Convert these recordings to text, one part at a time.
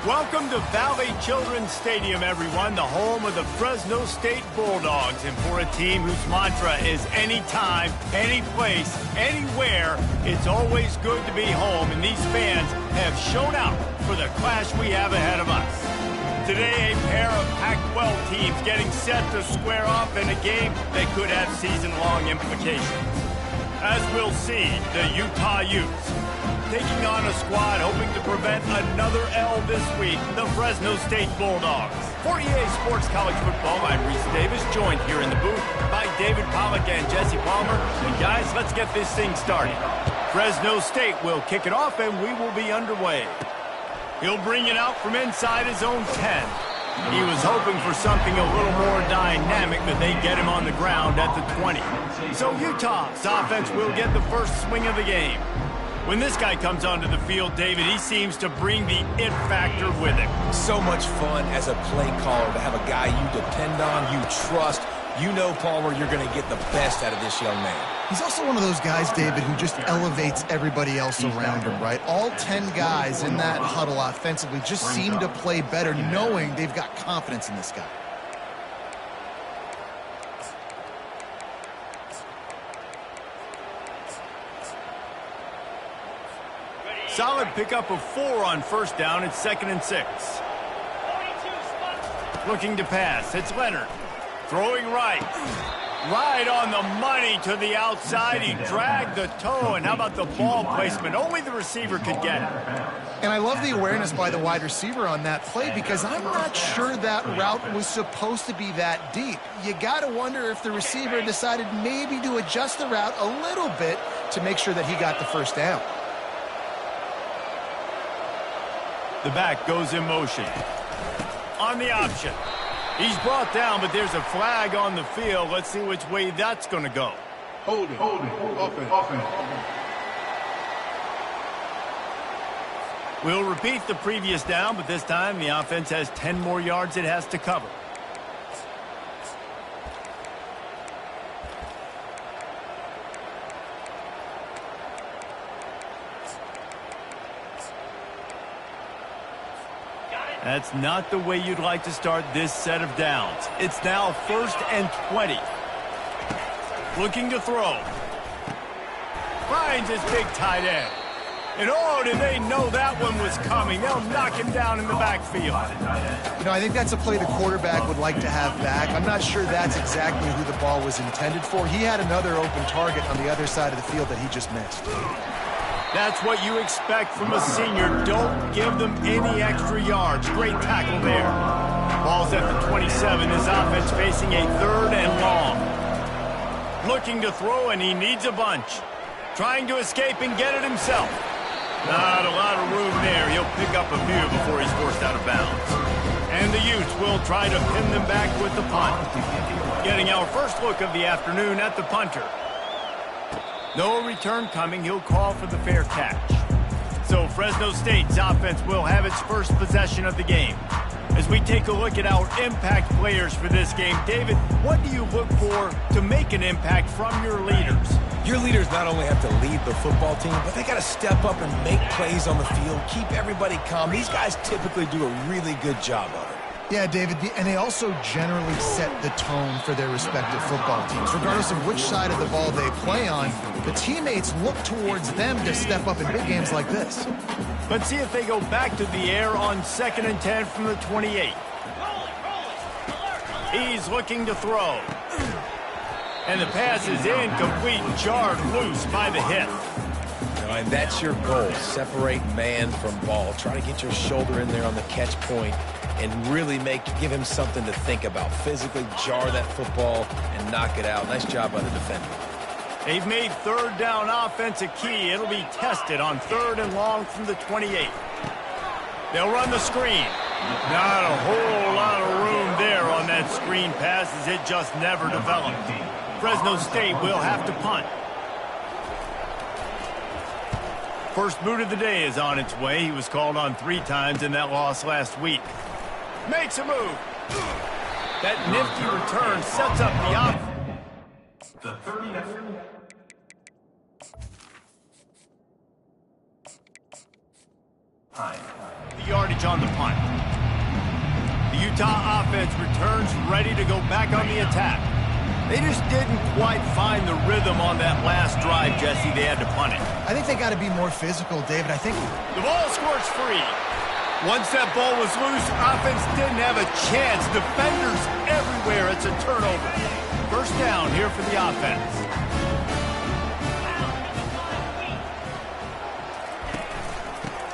Welcome to Valley Children's Stadium, everyone, the home of the Fresno State Bulldogs. And for a team whose mantra is anytime, any place, anywhere, it's always good to be home. And these fans have shown out for the clash we have ahead of us. Today, a pair of Pac-12 teams getting set to square off in a game that could have season-long implications. As we'll see, the Utah Utes taking on a squad hoping to prevent another L this week, the Fresno State Bulldogs. For EA Sports College Football, I'm Reese Davis, joined here in the booth by David Pollack and Jesse Palmer. And guys, let's get this thing started. Fresno State will kick it off, and we will be underway. He'll bring it out from inside his own 10. He was hoping for something a little more dynamic, but they get him on the ground at the 20. So Utah's offense will get the first swing of the game. When this guy comes onto the field, David, he seems to bring the it factor with him. So much fun as a play caller to have a guy you depend on, you trust. You know, Palmer, you're going to get the best out of this young man. He's also one of those guys, David, who just elevates everybody else around him, right? All 10 guys in that huddle offensively just seem to play better knowing they've got confidence in this guy. Solid pickup of 4 on first down. It's 2nd and 6. Looking to pass. It's Leonard. Throwing right. Right on the money to the outside. He dragged the toe. And how about the ball placement? Only the receiver could get it. And I love the awareness by the wide receiver on that play because I'm not sure that route was supposed to be that deep. You got to wonder if the receiver decided maybe to adjust the route a little bit to make sure that he got the first down. The back goes in motion. On the option. He's brought down, but there's a flag on the field. Let's see which way that's going to go. Hold it. Offense. We'll repeat the previous down, but this time the offense has 10 more yards it has to cover. That's not the way you'd like to start this set of downs. It's now 1st and 20. Looking to throw. Finds his big tight end. And oh, did they know that one was coming. They'll knock him down in the backfield. You know, I think that's a play the quarterback would like to have back. I'm not sure that's exactly who the ball was intended for. He had another open target on the other side of the field that he just missed. That's what you expect from a senior. Don't give them any extra yards. Great tackle there. Ball's at the 27. His offense facing a 3rd and long. Looking to throw, and he needs a bunch. Trying to escape and get it himself. Not a lot of room there. He'll pick up a few before he's forced out of bounds. And the Utes will try to pin them back with the punt. Getting our first look of the afternoon at the punter. No return coming. He'll call for the fair catch. So Fresno State's offense will have its first possession of the game. As we take a look at our impact players for this game, David, what do you look for to make an impact from your leaders? Your leaders not only have to lead the football team, but they got to step up and make plays on the field, keep everybody calm. These guys typically do a really good job of it. Yeah, David, and they also generally set the tone for their respective football teams. Regardless of which side of the ball they play on, the teammates look towards them to step up in big games like this. Let's see if they go back to the air on 2nd and 10 from the 28. He's looking to throw. And the pass is incomplete, jarred loose by the hip. And that's your goal. Separate man from ball. Try to get your shoulder in there on the catch point and really give him something to think about. Physically jar that football and knock it out. Nice job by the defender. They've made 3rd down offense a key. It'll be tested on 3rd and long from the 28. They'll run the screen. Not a whole lot of room there on that screen pass as it just never developed. Fresno State will have to punt. First boot of the day is on its way. He was called on 3 times in that loss last week. Makes a move. That nifty return sets up the offense. The 30. The yardage advantage on the punt. The Utah offense returns ready to go back on the attack. They just didn't quite find the rhythm on that last drive, Jesse. They had to punt it. I think they got to be more physical, David. I think the ball squirts free. Once that ball was loose, offense didn't have a chance. Defenders everywhere. It's a turnover. First down here for the offense.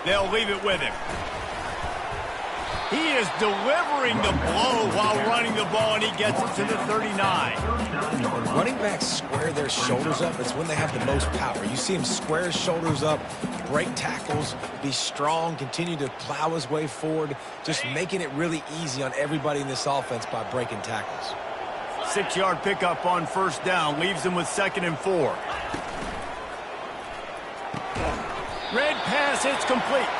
They'll leave it with him. He is delivering the blow while running the ball, and he gets it to the 39. Running backs square their shoulders up. It's when they have the most power. You see him square his shoulders up, break tackles, be strong, continue to plow his way forward, just making it really easy on everybody in this offense by breaking tackles. 6-yard pickup on first down, leaves them with 2nd and 4. Red pass, it's complete.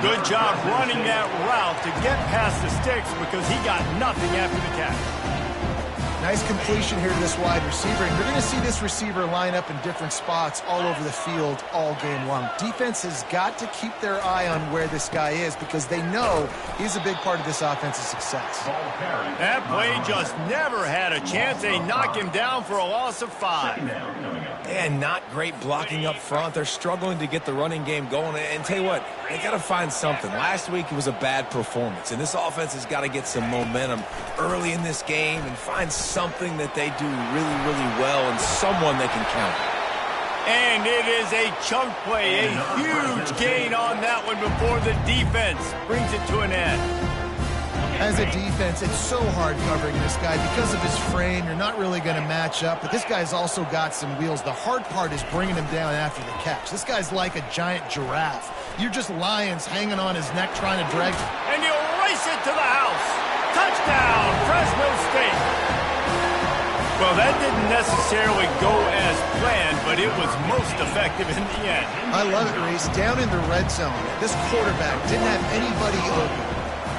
Good job running that route to get past the sticks because he got nothing after the catch. nice completion here to this wide receiver, and you're going to see this receiver line up in different spots all over the field all game long. Defense has got to keep their eye on where this guy is because they know he's a big part of this offense's success. That play just never had a chance. They knock him down for a loss of 5. And not great blocking up front. They're struggling to get the running game going. And tell you what, they got to find something. Last week it was a bad performance, and this offense has got to get some momentum early in this game and find something that they do really, really well and someone they can count on. And it is a chunk play, a huge gain on that one before the defense brings it to an end. As a defense, it's so hard covering this guy because of his frame. You're not really going to match up, but this guy's also got some wheels. The hard part is bringing him down after the catch. This guy's like a giant giraffe. You're just lions hanging on his neck trying to drag. And he'll race it to the house. Touchdown, Fresno State. Well, that didn't necessarily go as planned, but it was most effective in the end. I love it, Reese. Down in the red zone, this quarterback didn't have anybody open.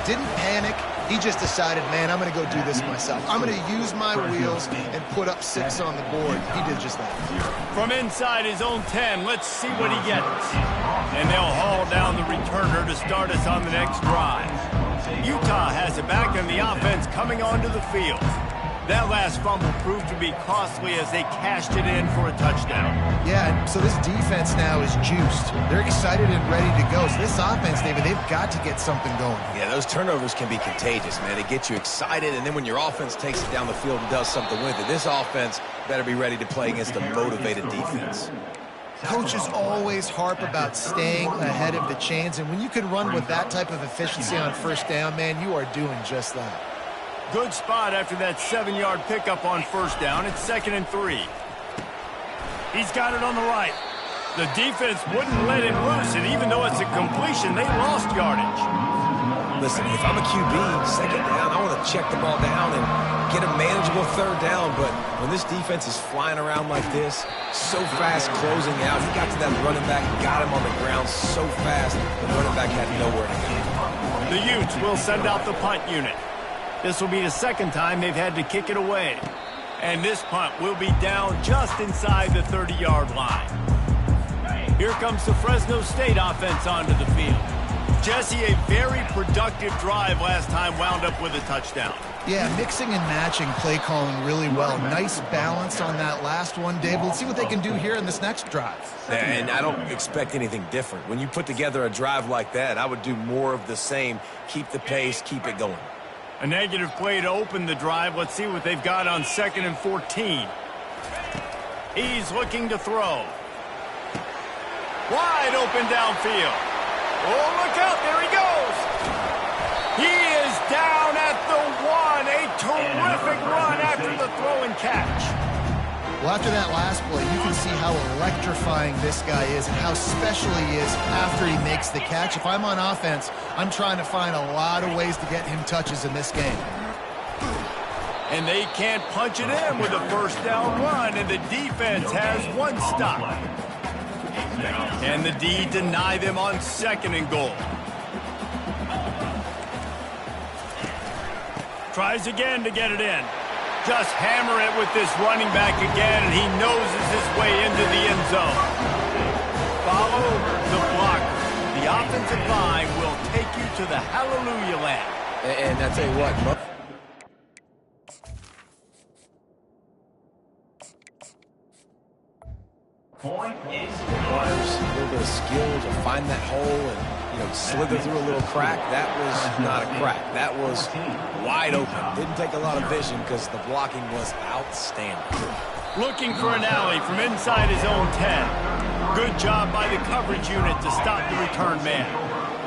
Didn't panic. He just decided, man, I'm going to go do this myself. I'm going to use my wheels and put up 6 on the board. He did just that. From inside his own 10, let's see what he gets. And they'll haul down the returner to start us on the next drive. Utah has it back, and the offense coming onto the field. That last fumble proved to be costly as they cashed it in for a touchdown. Yeah, so this defense now is juiced. They're excited and ready to go. So this offense, David, they've got to get something going. Yeah, those turnovers can be contagious, man. They get you excited, and then when your offense takes it down the field and does something with it, this offense better be ready to play against a motivated defense. Coaches always harp about staying ahead of the chains, and when you can run with that type of efficiency on first down, man, you are doing just that. Good spot after that 7-yard pickup on first down. It's 2nd and 3. He's got it on the right. The defense wouldn't let him loose, and even though it's a completion, they lost yardage. Listen, if I'm a QB, 2nd down, I want to check the ball down and get a manageable 3rd down, but when this defense is flying around like this, so fast closing out, he got to that running back, got him on the ground so fast, the running back had nowhere to go. The Utes will send out the punt unit. This will be the 2nd time they've had to kick it away. And this punt will be down just inside the 30-yard line. Here comes the Fresno State offense onto the field. Jesse, a very productive drive last time wound up with a touchdown. Yeah, mixing and matching play calling really well. Nice balance on that last one, Dave. Let's see what they can do here in this next drive. And I don't expect anything different. When you put together a drive like that, I would do more of the same. Keep the pace, keep it going. A negative play to open the drive. Let's see what they've got on 2nd and 14. He's looking to throw. Wide open downfield. Oh, look out. There he goes. He is down at the 1. A terrific run after the throw and catch. Well, after that last play, you can see how electrifying this guy is and how special he is after he makes the catch. If I'm on offense, I'm trying to find a lot of ways to get him touches in this game. And they can't punch it in with a first down run, and the defense has 1 stop. And the D deny them on 2nd and goal. Tries again to get it in. Just hammer it with this running back again, and he noses his way into the end zone. Follow the blocker. The the offensive line will take you to the hallelujah land. And I tell you what, requires a little bit of skill to find that hole and, slither through a little crack. That was not a crack. That was wide open. Didn't take a lot of vision because the blocking was outstanding. Looking for an alley from inside his own 10. Good job by the coverage unit to stop the return man.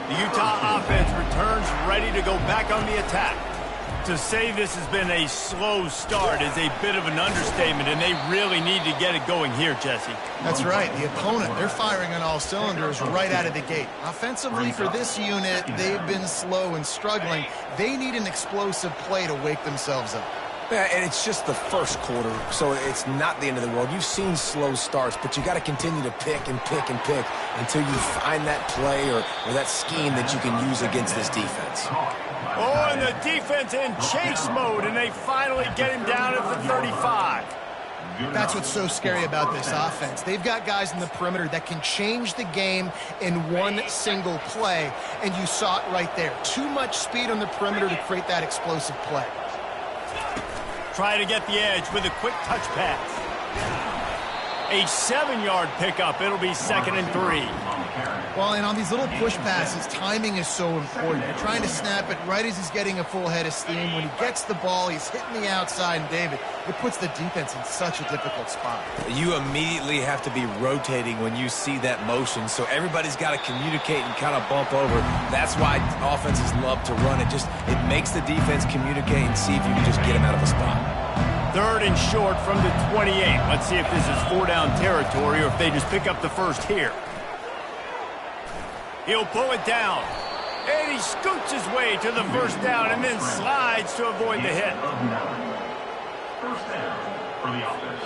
The Utah offense returns ready to go back on the attack. To say this has been a slow start is a bit of an understatement, and they really need to get it going here, Jesse. That's right. The opponent, they're firing on all cylinders right out of the gate. Offensively, for this unit, they've been slow and struggling. They need an explosive play to wake themselves up. Yeah, and it's just the first quarter, so it's not the end of the world. You've seen slow starts, but you got to continue to pick and pick and pick until you find that play or that scheme that you can use against this defense. Oh, and the defense in chase mode, and they finally get him down at the 35. That's what's so scary about this offense. They've got guys in the perimeter that can change the game in one single play, and you saw it right there. Too much speed on the perimeter to create that explosive play. Try to get the edge with a quick touch pass. A 7-yard pickup. It'll be 2nd and 3. Well, and on these little push passes, timing is so important. You're trying to snap it right as he's getting a full head of steam. When he gets the ball, he's hitting the outside, and David, it puts the defense in such a difficult spot. You immediately have to be rotating when you see that motion, so everybody's got to communicate and kind of bump over. That's why offenses love to run it. It makes the defense communicate and see if you can just get him out of a spot. 3rd and short from the 28. Let's see if this is 4-down territory or if they just pick up the first here. He'll pull it down. And he scoots his way to the first down and then slides to avoid the hit. First down for the offense.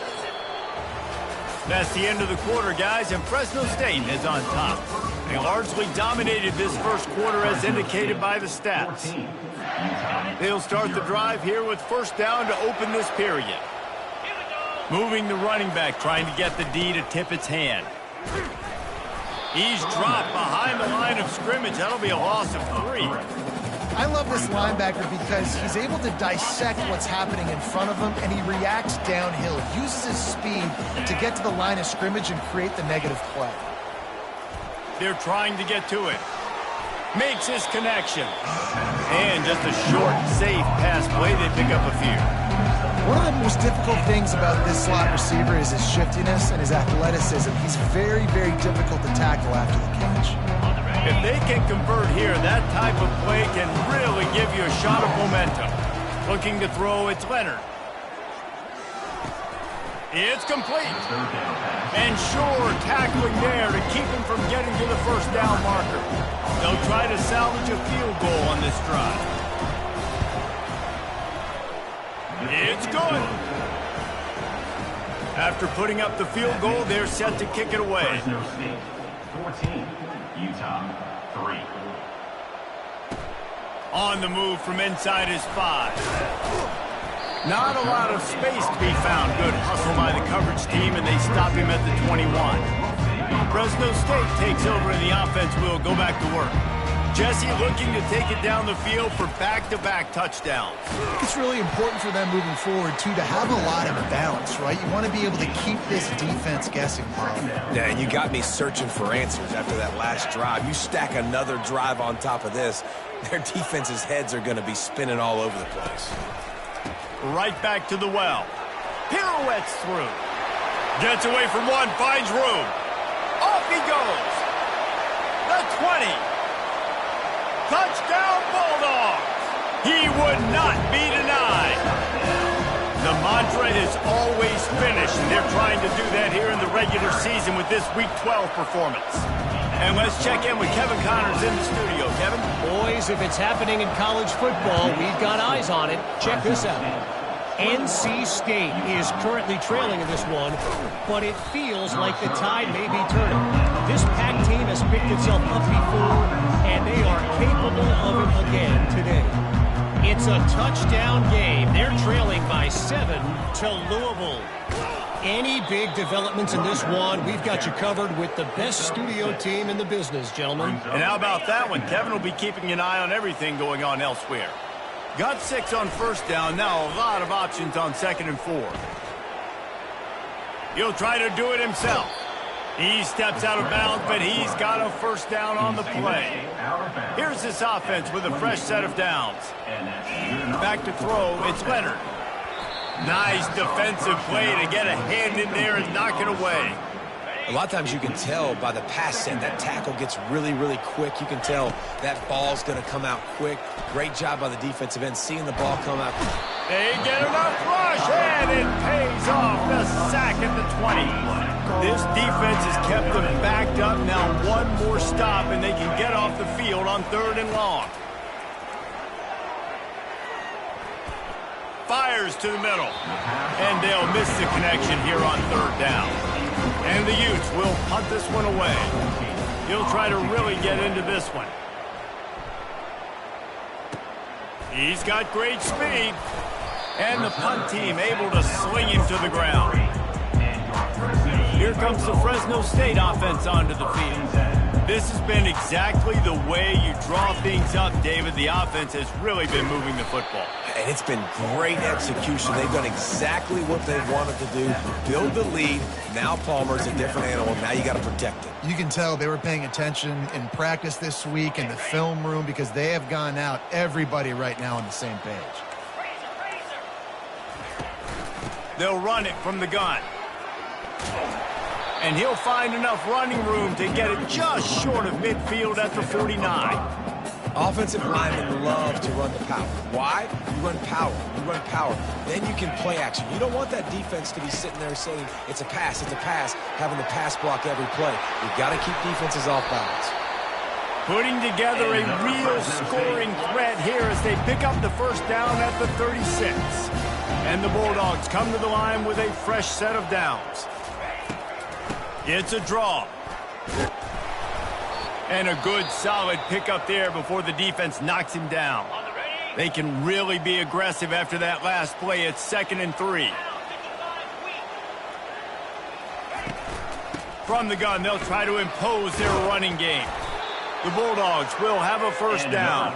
That's the end of the quarter, guys, and Fresno State is on top. They largely dominated this first quarter as indicated by the stats. They'll start the drive here with first down to open this period. Moving the running back, trying to get the D to tip its hand. He's dropped behind the line of scrimmage. That'll be a loss of 3. I love this linebacker because he's able to dissect what's happening in front of him, and he reacts downhill, uses his speed to get to the line of scrimmage and create the negative play. They're trying to get to it. Makes his connection. And just a short, safe pass play. They pick up a few. One of the most difficult things about this slot receiver is his shiftiness and his athleticism. He's very, very difficult to tackle after the catch. If they can convert here, that type of play can really give you a shot of momentum. Looking to throw, it's Leonard. It's complete. And sure, tackling there to keep him from getting to the first down marker. They'll try to salvage a field goal on this drive. It's good. After putting up the field goal, they're set to kick it away. Fresno State 14, Utah 3. On the move from inside his 5. Not a lot of space to be found. Good hustle by the coverage team, and they stop him at the 21. Fresno State takes over, and the offense will go back to work. Jesse looking to take it down the field for back-to-back touchdowns. It's really important for them moving forward, too, to have a lot of balance, right? You want to be able to keep this defense guessing, Paul. Yeah, and you got me searching for answers after that last drive. You stack another drive on top of this, their defense's heads are going to be spinning all over the place. Right back to the well. Pirouettes through. Gets away from one, finds room. Off he goes. The 20. Touchdown Bulldogs. He would not be denied. The mantra is always finish, and they're trying to do that here in the regular season with this Week 12 performance. And let's check in with Kevin Connors in the studio. Kevin? Boys, if it's happening in college football, we've got eyes on it. Check this out. NC State is currently trailing in this one, but it feels like the tide may be turning. This Pac team has picked itself up before, and they are capable of it again today. It's a touchdown game. They're trailing by 7 to Louisville. Any big developments in this one, we've got you covered with the best studio team in the business, gentlemen. And how about that one? Kevin will be keeping an eye on everything going on elsewhere. Got 6 on first down. Now a lot of options on 2nd and 4. He'll try to do it himself. He steps out of bounds, but he's got a first down on the play. Here's this offense with a fresh set of downs. Back to throw, it's Leonard. Nice defensive play to get a hand in there and knock it away. A lot of times you can tell by the pass set, that tackle gets really, really quick. You can tell that ball's going to come out quick. Great job by the defensive end, seeing the ball come out. They get enough rush, and it pays off. The sack at the 20. This defense has kept them backed up. Now one more stop, and they can get off the field on 3rd and long. Fires to the middle. And they'll miss the connection here on 3rd down. And the Utes will punt this one away. He'll try to really get into this one. He's got great speed. And the punt team able to sling him to the ground. Here comes the Fresno State offense onto the field. This has been exactly the way you draw things up, David. The offense has really been moving the football. And it's been great execution. They've done exactly what they wanted to do. Build the lead. Now Palmer's a different animal. Now you got to protect it. You can tell they were paying attention in practice this week in the film room because they have gone out, everybody right now on the same page. They'll run it from the gun. And he'll find enough running room to get it just short of midfield at the 49. Offensive linemen love to run the power. Why? You run power. You run power. Then you can play action. You don't want that defense to be sitting there saying, it's a pass, having the pass block every play. You've got to keep defenses off balance. Putting together a real scoring threat here as they pick up the first down at the 36. And the Bulldogs come to the line with a fresh set of downs. It's a draw. And a good, solid pickup there before the defense knocks him down. They can really be aggressive after that last play. It's 2nd and 3. From the gun, they'll try to impose their running game. The Bulldogs will have a first down.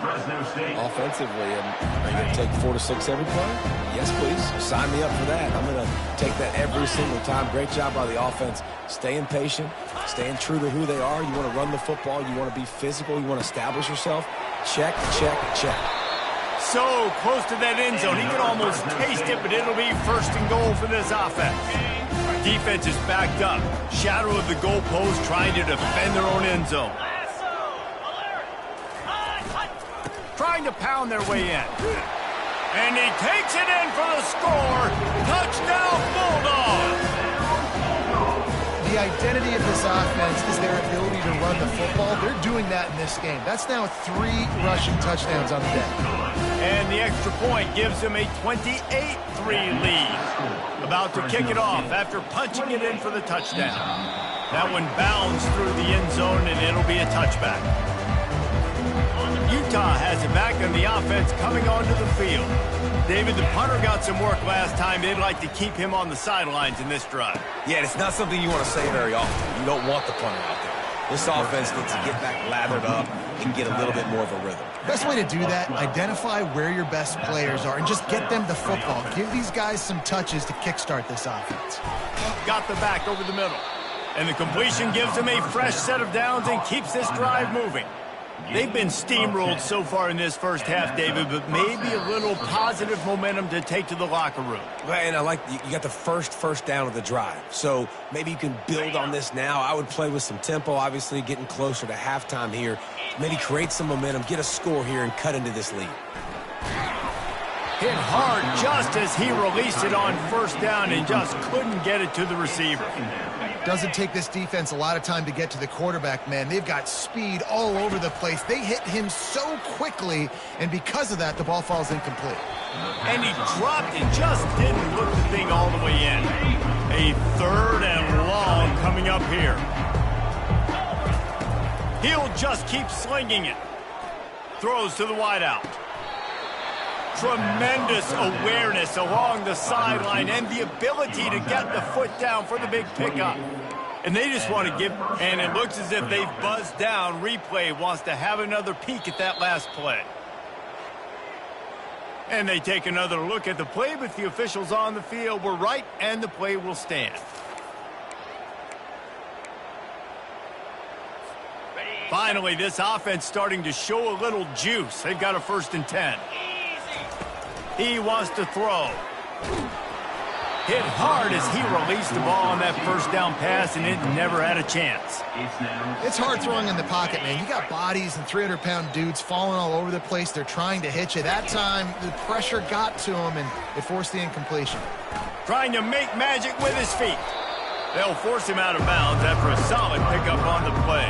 Offensively, are you going to take 4 to 6 every play? Yes, please. Sign me up for that. I'm going to take that every single time. Great job by the offense. Staying patient, staying true to who they are. You want to run the football. You want to be physical. You want to establish yourself. Check, check, check. So close to that end zone. He can almost taste it, but it'll be 1st and goal for this offense. Defense is backed up. Shadow of the goalpost trying to defend their own end zone. Trying to pound their way in. And he takes it in for the score. Touchdown, Bulldogs! The identity of this offense is their ability to run the football. They're doing that in this game. That's now 3 rushing touchdowns on the day. And the extra point gives them a 28-3 lead. About to kick it off after punching it in for the touchdown. That one bounds through the end zone, and it'll be a touchback. Utah has it back on the offense coming onto the field. David, the punter got some work last time. They'd like to keep him on the sidelines in this drive. Yeah, it's not something you want to say very often. You don't want the punter out there. This offense needs to get back lathered up and get a little bit more of a rhythm. Best way to do that, identify where your best players are and just get them the football. Give these guys some touches to kickstart this offense. Got the back over the middle. And the completion gives them a fresh set of downs and keeps this drive moving. They've been steamrolled so far in this first half, David, but maybe a little positive momentum to take to the locker room. And I like you got the first down of the drive. So maybe you can build on this now. I would play with some tempo, obviously getting closer to halftime here. Maybe create some momentum, get a score here, and cut into this lead. Hit hard just as he released it on first down and just couldn't get it to the receiver. Doesn't take this defense a lot of time to get to the quarterback, man. They've got speed all over the place. They hit him so quickly, and because of that, the ball falls incomplete. And he dropped it, just didn't look the thing all the way in. A 3rd and long coming up here. He'll just keep slinging it. Throws to the wideout. Tremendous awareness along the sideline and the ability to get the foot down for the big pickup. And they just want to give, and it looks as if they've buzzed down. Replay wants to have another peek at that last play. And they take another look at the play, but the officials on the field were right, and the play will stand. Finally, this offense starting to show a little juice. They've got a 1st and 10. He wants to throw. Hit hard as he released the ball on that 1st down pass, and it never had a chance. It's hard throwing in the pocket, man. You got bodies and 300-pound dudes falling all over the place. They're trying to hit you. That time, the pressure got to him, and it forced the incompletion. Trying to make magic with his feet. They'll force him out of bounds after a solid pickup on the play.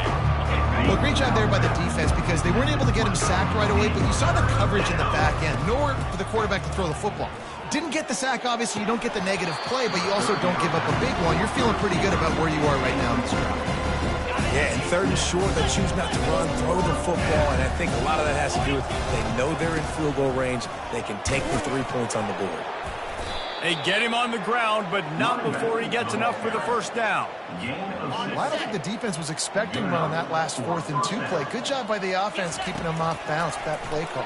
Well, great job there by the defense because they weren't able to get him sacked right away, but you saw the coverage in the back end. Nowhere for the quarterback to throw the football. Didn't get the sack, obviously. You don't get the negative play, but you also don't give up a big one. You're feeling pretty good about where you are right now in this drive. Yeah, and 3rd and short, they choose not to run, throw the football, and I think a lot of that has to do with they know they're in field goal range. They can take the 3 points on the board. They get him on the ground, but not before he gets enough for the 1st down. Well, I don't think the defense was expecting one on that last 4th and 2 play. Good job by the offense keeping him off bounds with that play call.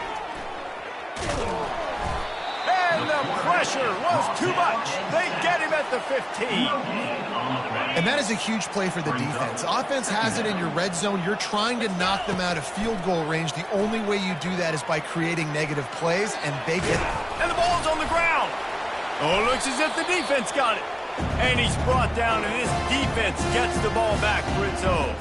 And the pressure was too much. They get him at the 15. And that is a huge play for the defense. Offense has it in your red zone. You're trying to knock them out of field goal range. The only way you do that is by creating negative plays, and they get it. And the ball's on the ground. Oh, looks as if the defense got it. And he's brought down, and this defense gets the ball back for its own.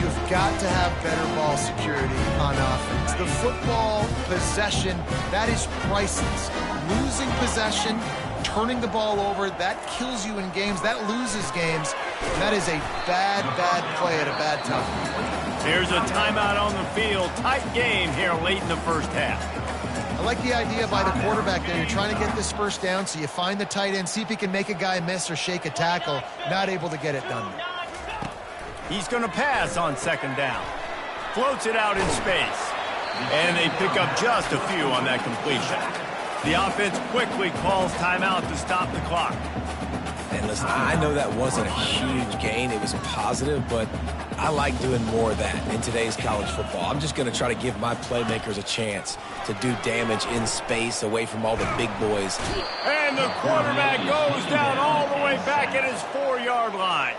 You've got to have better ball security on offense. The football possession, that is priceless. Losing possession, turning the ball over, that kills you in games. That loses games. That is a bad, bad play at a bad time. Here's a timeout on the field. Tight game here late in the 1st half. I like the idea by the quarterback there. You're trying to get this 1st down, so you find the tight end, see if he can make a guy miss or shake a tackle. Not able to get it done. He's going to pass on 2nd down. Floats it out in space. And they pick up just a few on that completion. The offense quickly calls timeout to stop the clock. And listen, I know that wasn't a huge gain. It was positive, but I like doing more of that in today's college football. I'm just going to try to give my playmakers a chance to do damage in space away from all the big boys. And the quarterback goes down all the way back at his 4-yard line.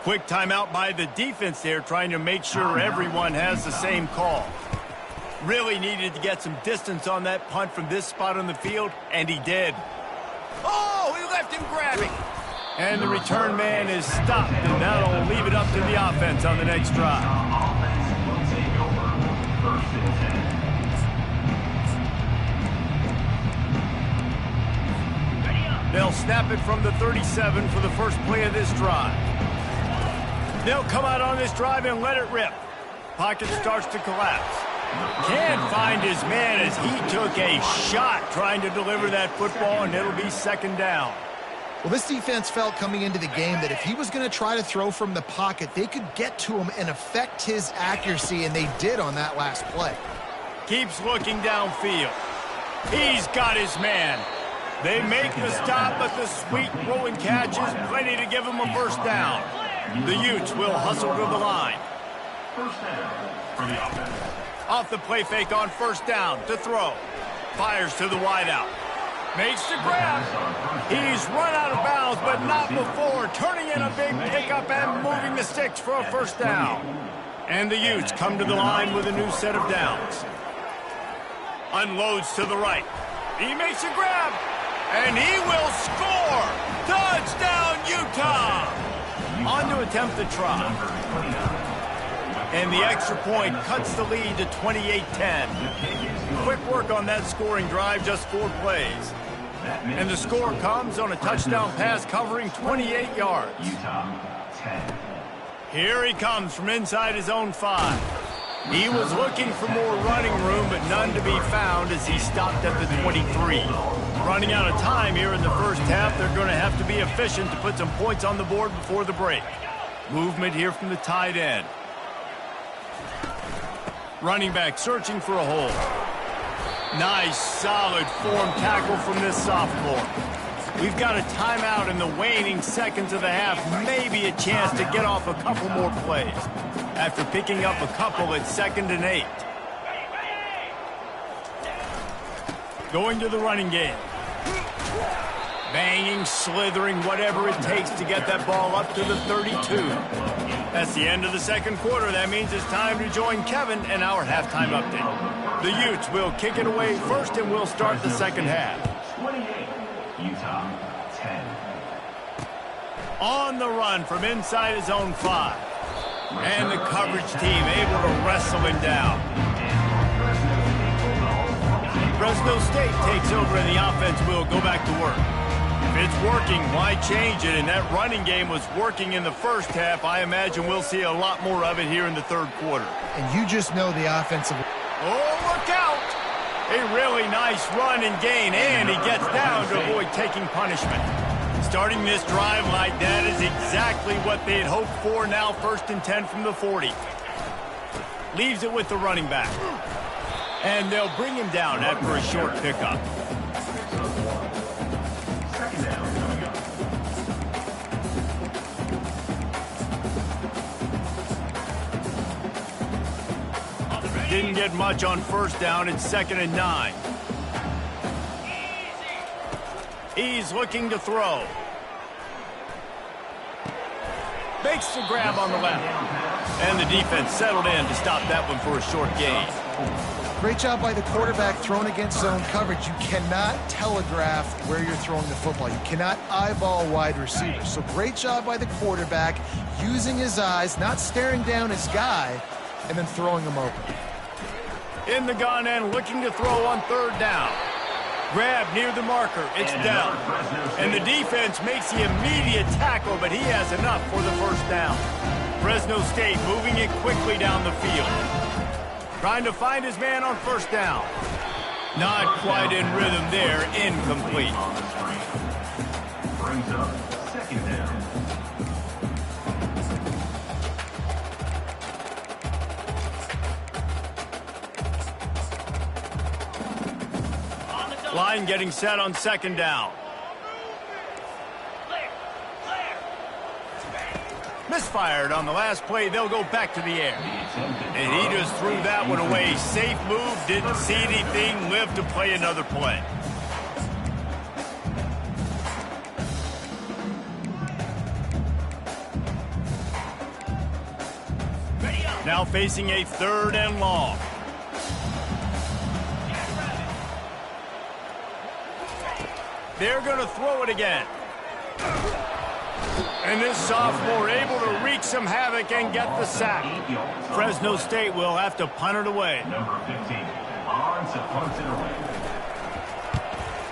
Quick timeout by the defense there, trying to make sure everyone has the same call. Really needed to get some distance on that punt from this spot on the field, and he did. Oh, he left him grabbing. And the return man is stopped, and that'll leave it up to the offense on the next drive. Offense will take over 1st and 10. They'll snap it from the 37 for the 1st play of this drive. They'll come out on this drive and let it rip. Pocket starts to collapse. Can't find his man as he took a shot trying to deliver that football, and it'll be 2nd down. Well, this defense felt coming into the game that if he was going to try to throw from the pocket, they could get to him and affect his accuracy, and they did on that last play. Keeps looking downfield. He's got his man. They make the stop, but the sweet rolling catch is plenty to give him a 1st down. The Utes will hustle to the line. 1st down for the offense. Off the play fake on 1st down to throw. Fires to the wideout. Makes the grab. He's run out of bounds, but not before. Turning in a big pickup and moving the sticks for a 1st down. And the Utes come to the line with a new set of downs. Unloads to the right. He makes a grab. And he will score. Touchdown, Utah. On to attempt the try. And the extra point cuts the lead to 28-10. Quick work on that scoring drive, just 4 plays. And the score comes on a touchdown pass covering 28 yards. Utah 10. Here he comes from inside his own 5. He was looking for more running room, but none to be found as he stopped at the 23. Running out of time here in the 1st half, they're going to have to be efficient to put some points on the board before the break. Movement here from the tight end. Running back searching for a hole. Nice, solid form tackle from this sophomore. We've got a timeout in the waning seconds of the half, maybe a chance to get off a couple more plays. After picking up a couple, it's 2nd and 8. Going to the running game. Banging, slithering, whatever it takes to get that ball up to the 32. That's the end of the second quarter. That means it's time to join Kevin and our halftime update. The Utes will kick it away first, and we'll start the second half. 28, Utah, 10. On the run from inside his own 5. And the coverage team able to wrestle him down. Fresno State takes over, and the offense will go back to work. If it's working, why change it? And that running game was working in the first half. I imagine we'll see a lot more of it here in the third quarter. And you just know the offensive... Oh, look out! A really nice run and gain, and he gets down to avoid taking punishment. Starting this drive like that is exactly what they'd hoped for. Now 1st and 10 from the 40. Leaves it with the running back. And they'll bring him down after a short pickup. Didn't get much on 1st down. It's 2nd and 9. He's looking to throw. Makes the grab on the left. And the defense settled in to stop that one for a short gain. Great job by the quarterback throwing against zone coverage. You cannot telegraph where you're throwing the football. You cannot eyeball wide receivers. So great job by the quarterback using his eyes, not staring down his guy, and then throwing him open. In the gun and looking to throw on 3rd down. Grab near the marker. It's down. And the defense makes the immediate tackle, but he has enough for the 1st down. Fresno State moving it quickly down the field. Trying to find his man on 1st down. Not quite in rhythm there. Incomplete. Brings up 2nd down. Line getting set on 2nd down. Misfired on the last play. They'll go back to the air. And he just threw that one away. Safe move. Didn't see anything. Lived to play another play. Now facing a 3rd and long. They're going to throw it again. And this sophomore able to wreak some havoc and get the sack. Fresno State will have to punt it away. Number 15, on to punt it away.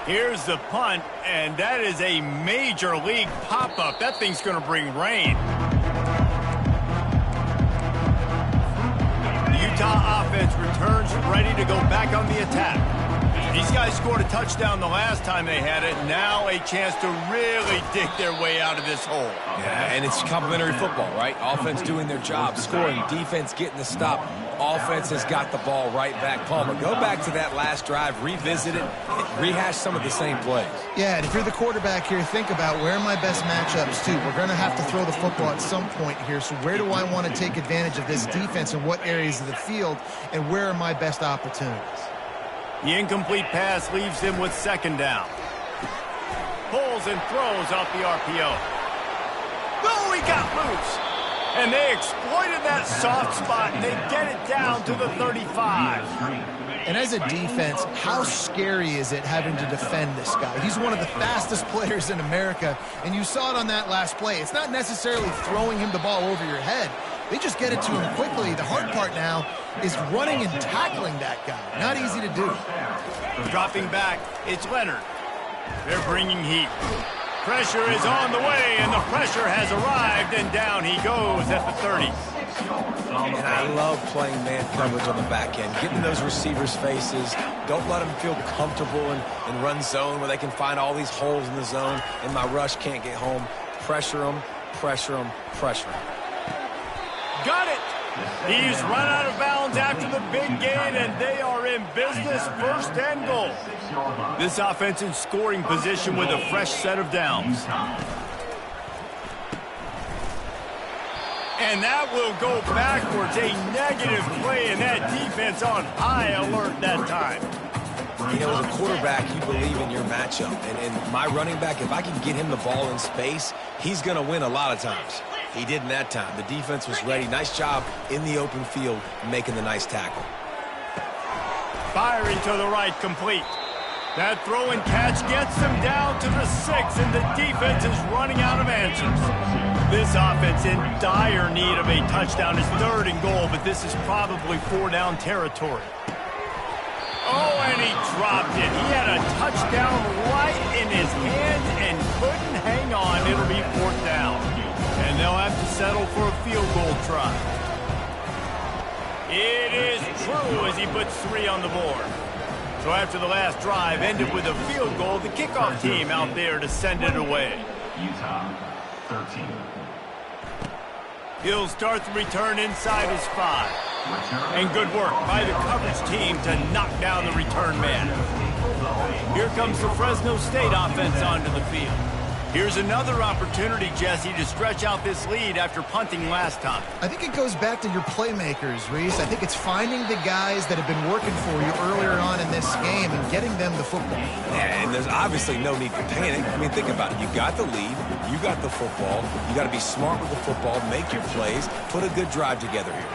Here's the punt, and that is a major league pop-up. That thing's going to bring rain. The Utah offense returns ready to go back on the attack. These guys scored a touchdown the last time they had it. Now a chance to really dig their way out of this hole. Yeah, and it's complimentary football, right? Offense doing their job, scoring, defense getting the stop. Offense has got the ball right back. Palmer, go back to that last drive, revisit it, rehash some of the same plays. Yeah, and if you're the quarterback here, think about where are my best matchups too. We're going to have to throw the football at some point here, so where do I want to take advantage of this defense and what areas of the field, and where are my best opportunities? The incomplete pass leaves him with 2nd down. Pulls and throws off the RPO. Oh, he got loose. And they exploited that soft spot, and they get it down to the 35. And as a defense, how scary is it having to defend this guy? He's one of the fastest players in America, and you saw it on that last play. It's not necessarily throwing him the ball over your head. They just get it to him quickly. The hard part now is running and tackling that guy. Not easy to do. Dropping back, it's Leonard. They're bringing heat. Pressure is on the way, and the pressure has arrived, and down he goes at the 30. And I love playing man coverage on the back end, getting those receivers' faces. Don't let them feel comfortable in run zone where they can find all these holes in the zone, and my rush can't get home. Pressure them, pressure them, pressure them. Got it. He's run out of bounds after the big gain, and they are in business, first and goal. This offense in scoring position with a fresh set of downs. And that will go backwards. A negative play, and that defense on high alert that time. You know, as a quarterback, you believe in your matchup. And my running back, if I can get him the ball in space, he's going to win a lot of times. He didn't that time. The defense was ready. Nice job in the open field making the nice tackle. Firing to the right, complete. That throw and catch gets them down to the 6, and the defense is running out of answers. This offense in dire need of a touchdown is 3rd and goal, but this is probably 4-down territory. Oh, and he dropped it. He had a touchdown right in his hands and couldn't hang on. It'll be 4th down. And they'll have to settle for a field goal try. It is true as he puts 3 on the board. So after the last drive ended with a field goal, the kickoff team out there to send it away. Utah, 13. He'll start the return inside his 5. And good work by the coverage team to knock down the return man. Here comes the Fresno State offense onto the field. Here's another opportunity, Jesse, to stretch out this lead after punting last time. I think it goes back to your playmakers, Reese. I think it's finding the guys that have been working for you earlier on in this game and getting them the football. Yeah, and there's obviously no need to panic. I mean, think about it. You got the lead. You got the football. You got to be smart with the football, make your plays, put a good drive together here.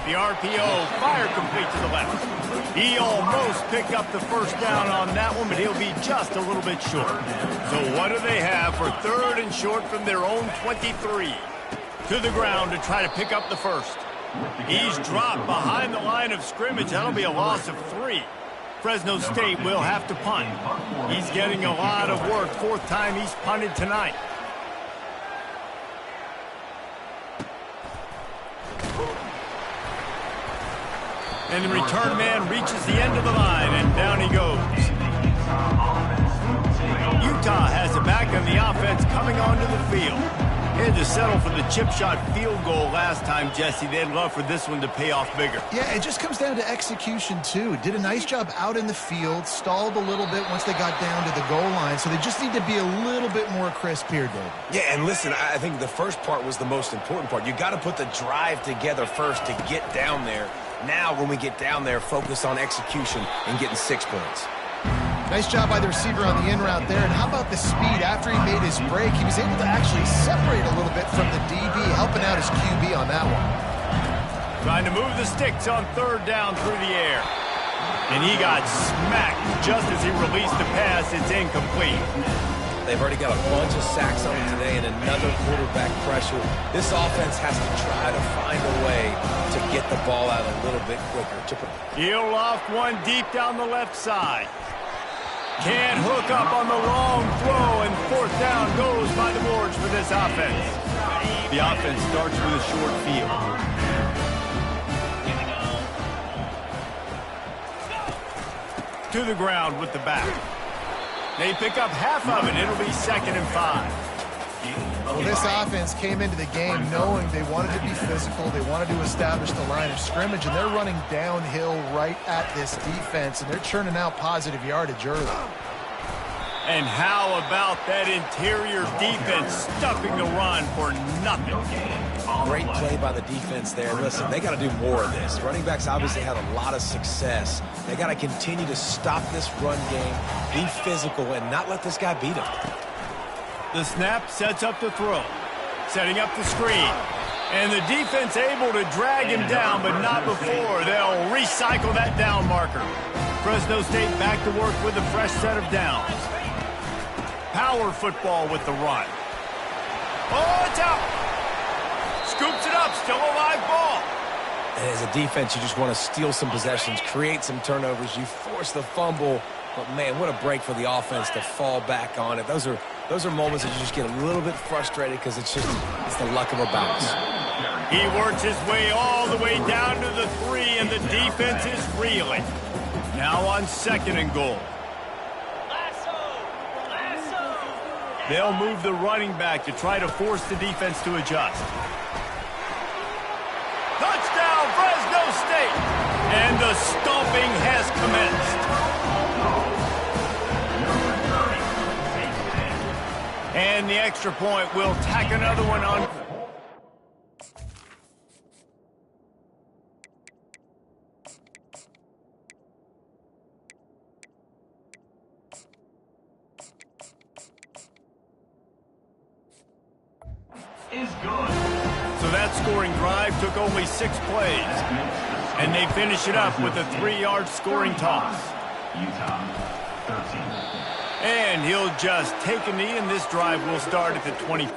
The RPO, fire complete to the left. He almost picked up the first down on that one, but he'll be just a little bit short. So what do they have for 3rd and short from their own 23? To the ground to try to pick up the first. He's dropped behind the line of scrimmage. That'll be a loss of 3. Fresno State will have to punt. He's getting a lot of work. 4th time he's punted tonight. And the return man reaches the end of the line, and down he goes. Utah has it back on the offense coming onto the field. They had to settle for the chip shot field goal last time, Jesse. They'd love for this one to pay off bigger. Yeah, it just comes down to execution, too. Did a nice job out in the field, stalled a little bit once they got down to the goal line, so they just need to be a little bit more crisp here, Dave. Yeah, and listen, I think the first part was the most important part. You got to put the drive together first to get down there. Now, when we get down there, focus on execution and getting 6 points. Nice job by the receiver on the in route there. And how about the speed? After he made his break, he was able to actually separate a little bit from the DB, helping out his QB on that one. Trying to move the sticks on 3rd down through the air. And he got smacked just as he released the pass. It's incomplete. They've already got a bunch of sacks on him today and another quarterback pressure. This offense has to try to find a way to get the ball out a little bit quicker. He'll loft one deep down the left side. Can't hook up on the long throw, and 4th down goes by the boards for this offense. The offense starts with a short field. To the ground with the back. They pick up half of it. It'll be 2nd and 5. Well, this offense came into the game knowing they wanted to be physical. They wanted to establish the line of scrimmage, and they're running downhill right at this defense, and they're churning out positive yardage early. And how about that interior defense stuffing the run for nothing? Great play by the defense there. Listen, they got to do more of this. Running backs obviously had a lot of success. They got to continue to stop this run game, be physical, and not let this guy beat them. The snap sets up the throw. Setting up the screen. And the defense able to drag him down, but not before. They'll recycle that down marker. Fresno State back to work with a fresh set of downs. Power football with the run. Oh, it's out. Scoops it up. Still a live ball. And as a defense, you just want to steal some possessions, create some turnovers. You force the fumble. But, man, what a break for the offense to fall back on it. Those are moments that you just get a little bit frustrated because it's the luck of a bounce. He works his way all the way down to the 3, and the defense is reeling. Now on 2nd and goal. They'll move the running back to try to force the defense to adjust. Touchdown, Fresno State! And the stomping has commenced. And the extra point will tack another one on. Is good. So that scoring drive took only 6 plays. And they finish it up with a 3-yard scoring toss. Utah, 13. And he'll just take a knee, and this drive will start at the 20.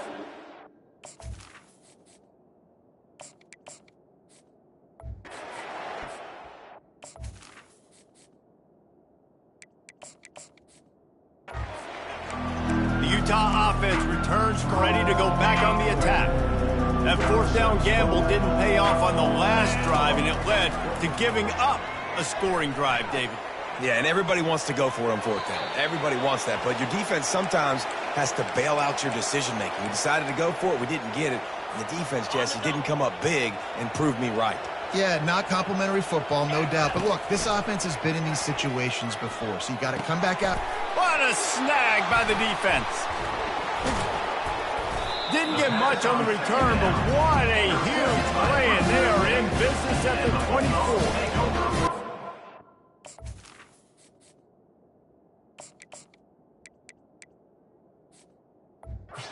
The Utah offense returns ready to go back on the attack. That 4th down gamble didn't pay off on the last drive, and it led to giving up a scoring drive, David. Yeah, and everybody wants to go for it on 4th down. Everybody wants that, but your defense sometimes has to bail out your decision-making. We decided to go for it. We didn't get it. And the defense, Jesse, didn't come up big and prove me right. Yeah, not complimentary football, no doubt. But look, this offense has been in these situations before, so you got to come back out. What a snag by the defense. Didn't get much on the return, but what a huge play, and they are in business at the 24.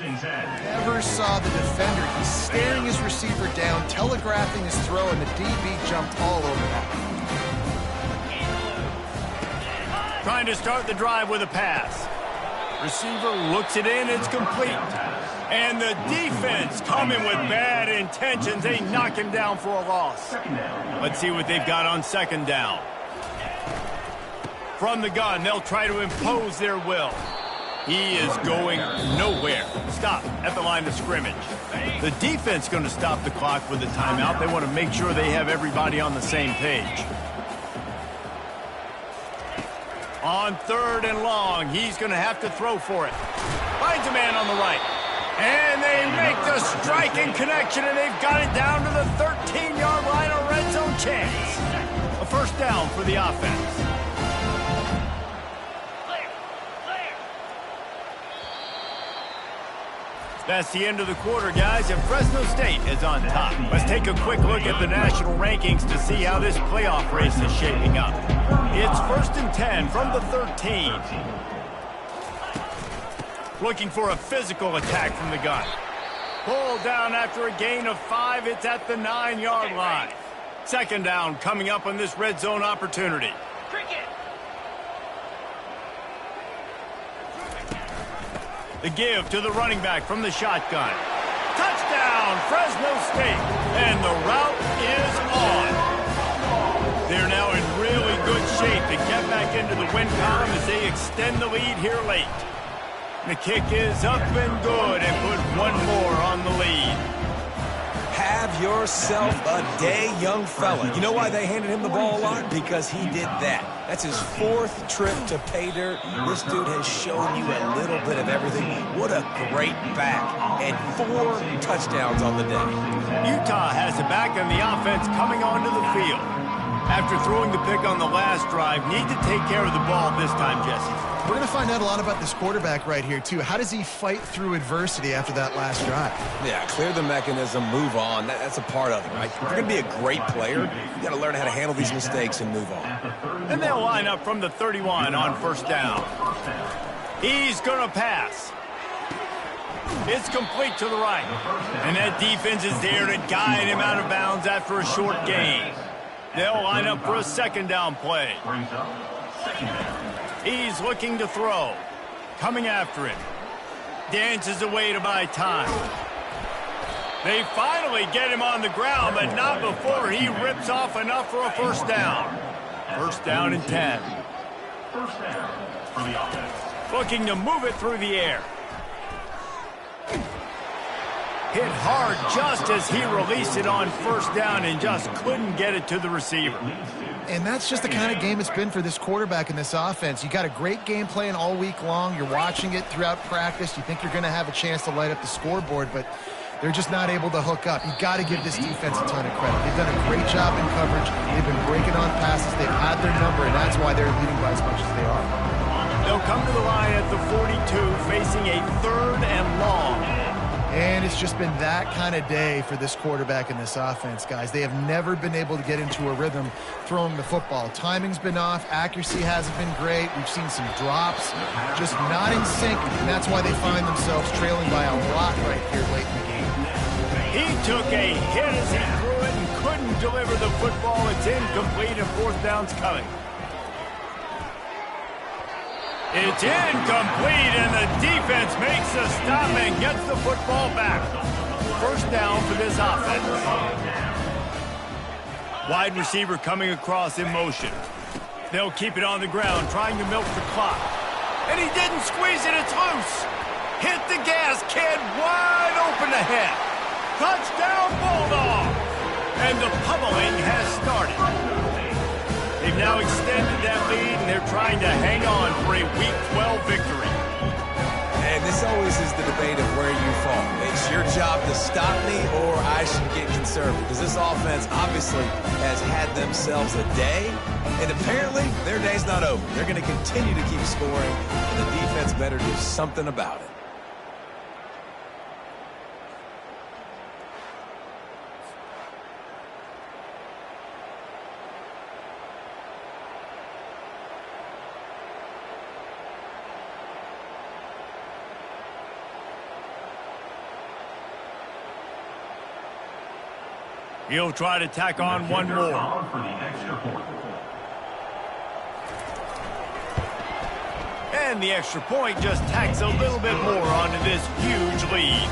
Never saw the defender. He's staring his receiver down, telegraphing his throw, and the DB jumped all over that. Trying to start the drive with a pass. Receiver looks it in, it's complete. And the defense coming with bad intentions. They knock him down for a loss. Let's see what they've got on 2nd down. From the gun, they'll try to impose their will. He is going nowhere. Stop at the line of scrimmage. The defense going to stop the clock with a timeout. They want to make sure they have everybody on the same page. On 3rd and long, he's going to have to throw for it. Finds a man on the right. And they make the striking connection, and they've got it down to the 13-yard line, a red zone chance. A 1st down for the offense. That's the end of the quarter, guys, and Fresno State is on top. Let's take a quick look at the national rankings to see how this playoff race is shaping up. It's 1st and 10 from the 13. Looking for a physical attack from the gun. Pulled down after a gain of 5. It's at the 9-yard line. 2nd down coming up on this red zone opportunity. The give to the running back from the shotgun. Touchdown, Fresno State. And the route is on. They're now in really good shape to get back into the win column as they extend the lead here late. The kick is up and good and put one more on the lead. Have yourself a day, young fella. You know why they handed him the ball a lot? Because he did that. That's his 4th trip to pay dirt. This dude has shown you a little bit of everything. What a great back. And 4 touchdowns on the day. Utah has it back on the offense coming onto the field. After throwing the pick on the last drive, need to take care of the ball this time, Jesse. We're going to find out a lot about this quarterback right here, too. How does he fight through adversity after that last drive? Yeah, clear the mechanism, move on. That's a part of it, right? If you're going to be a great player, you got to learn how to handle these mistakes and move on. And they'll line up from the 31 on 1st down. He's going to pass. It's complete to the right. And that defense is there to guide him out of bounds after a short gain. They'll line up for a 2nd down play. He's looking to throw. Coming after him. Dances away to buy time. They finally get him on the ground, but not before he rips off enough for a 1st down. 1st down and 10. 1st down for the offense. Looking to move it through the air. Hit hard just as he released it on 1st down and just couldn't get it to the receiver. And that's just the kind of game it's been for this quarterback in this offense. You got a great game plan all week long. You're watching it throughout practice. You think you're going to have a chance to light up the scoreboard, but They're just not able to hook up. You got to give this defense a ton of credit. They've done a great job in coverage. They've been breaking on passes. They've had their number, and that's why they're leading by as much as they are. They'll come to the line at the 42, facing a 3rd and long. And it's just been that kind of day for this quarterback and this offense, guys. They have never been able to get into a rhythm throwing the football. Timing's been off. Accuracy hasn't been great. We've seen some drops, just not in sync, and that's why they find themselves trailing by a lot right here late in the game. He took a hit as he threw it and couldn't deliver the football. It's incomplete, and 4th down's coming. It's incomplete, and the defense makes a stop and gets the football back. 1st down for this offense. Wide receiver coming across in motion. They'll keep it on the ground, trying to milk the clock. And he didn't squeeze it, it's loose. Hit the gas, kid, wide open ahead. Touchdown, Bulldog! And the pummeling has started. They've now extended that lead, and they're trying to hang on for a Week 12 victory. And this always is the debate of where you fall. It's your job to stop me, or I should get conservative. Because this offense obviously has had themselves a day, and apparently their day's not over. They're going to continue to keep scoring, and the defense better do something about it. He'll try to tack on one more. And the extra point just tacks a little bit more onto this huge lead.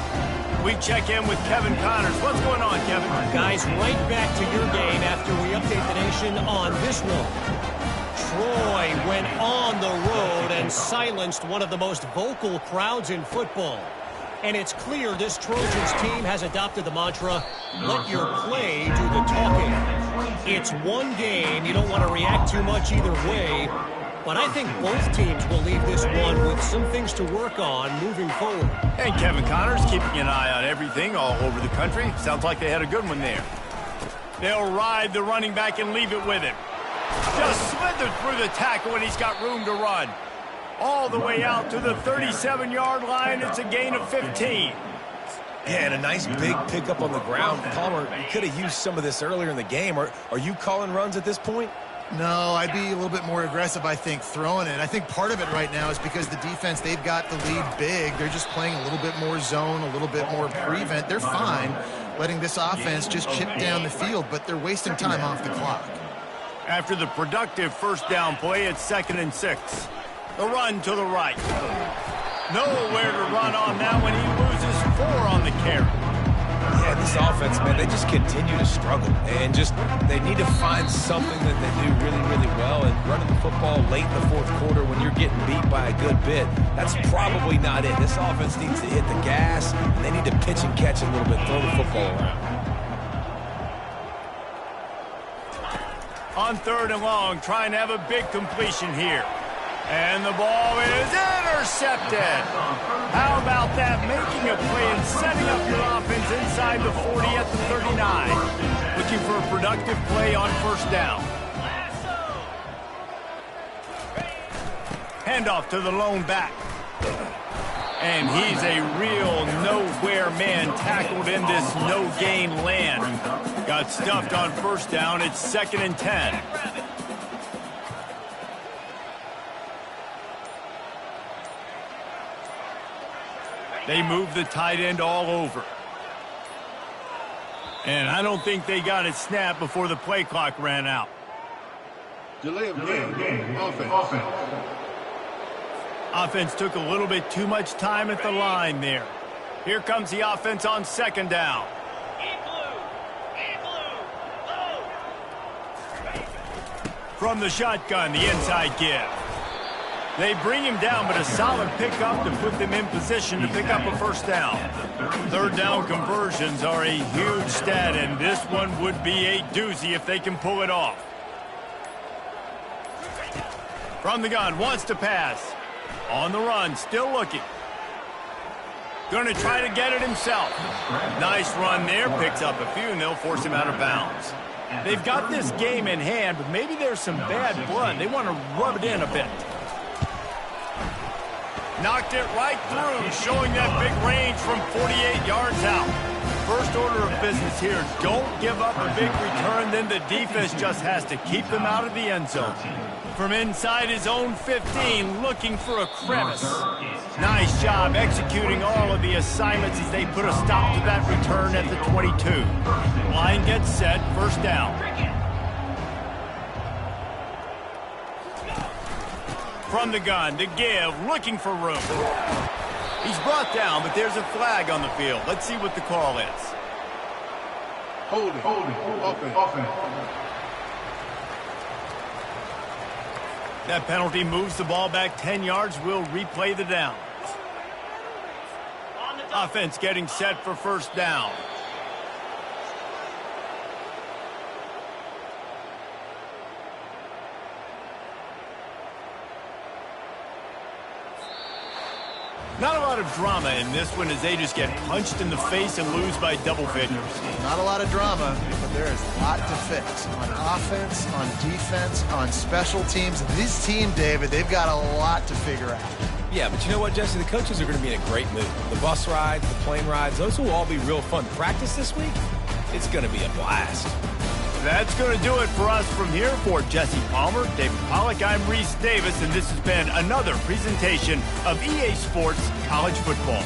We check in with Kevin Connors. What's going on, Kevin? Guys, right back to your game after we update the nation on this one. Troy went on the road and silenced one of the most vocal crowds in football. And it's clear this Trojans team has adopted the mantra, let your play do the talking. It's one game. You don't want to react too much either way. But I think both teams will leave this one with some things to work on moving forward. And Kevin Connors keeping an eye on everything all over the country. Sounds like they had a good one there. They'll ride the running back and leave it with him. Just slithered through the tackle, and he's got room to run. All the way out to the 37-yard line. It's a gain of 15. Yeah, and a nice big pickup on the ground. Palmer, you could have used some of this earlier in the game. Are you calling runs at this point? No, I'd be a little bit more aggressive, I think, throwing it. I think part of it right now is because the defense, they've got the lead big. They're just playing a little bit more zone, a little bit more prevent. They're fine letting this offense just chip down the field, but they're wasting time off the clock. After the productive 1st down play, it's 2nd and 6. The run to the right. Nowhere to run on now when he loses 4 on the carry. Yeah, this offense, man, they just continue to struggle. And they need to find something that they do really, really well. And running the football late in the 4th quarter when you're getting beat by a good bit, that's probably not it. This offense needs to hit the gas. And they need to pitch and catch a little bit, throw the football around. On 3rd and long, trying to have a big completion here. And the ball is intercepted. How about that? Making a play and setting up your offense inside the 40 at the 39. Looking for a productive play on 1st down. Handoff to the lone back. And he's a real nowhere man tackled in this no-gain land. Got stuffed on 1st down. It's 2nd and 10. They move the tight end all over. And I don't think they got it snapped before the play clock ran out. Delay of game. Offense. Offense took a little bit too much time at the line there. Here comes the offense on 2nd down. From the shotgun, the inside give. They bring him down, but a solid pickup to put them in position to pick up a 1st down. 3rd down conversions are a huge stat, and this one would be a doozy if they can pull it off. From the gun, wants to pass. On the run, still looking. Going to try to get it himself. Nice run there. Picks up a few, and they'll force him out of bounds. They've got this game in hand, but maybe there's some bad blood. They want to rub it in a bit. Knocked it right through, showing that big range from 48 yards out. First order of business here, don't give up a big return, then the defense just has to keep them out of the end zone. From inside his own 15, looking for a crevice. Nice job executing all of the assignments as they put a stop to that return at the 22. Line gets set, first down. From the gun to give, looking for room. He's brought down, but there's a flag on the field. Let's see what the call is. Holding, offense. That penalty moves the ball back 10 yards. We'll replay the down. Offense getting set for first down. Not a lot of drama in this one as they just get punched in the face and lose by double figures. Not a lot of drama, but there is a lot to fix. On offense, on defense, on special teams. This team, David, they've got a lot to figure out. Yeah, but you know what, Jesse? The coaches are going to be in a great mood. The bus rides, the plane rides, those will all be real fun. Practice this week, it's going to be a blast. That's going to do it for us from here. For Jesse Palmer, David Pollack, I'm Reese Davis, and this has been another presentation of EA Sports College Football.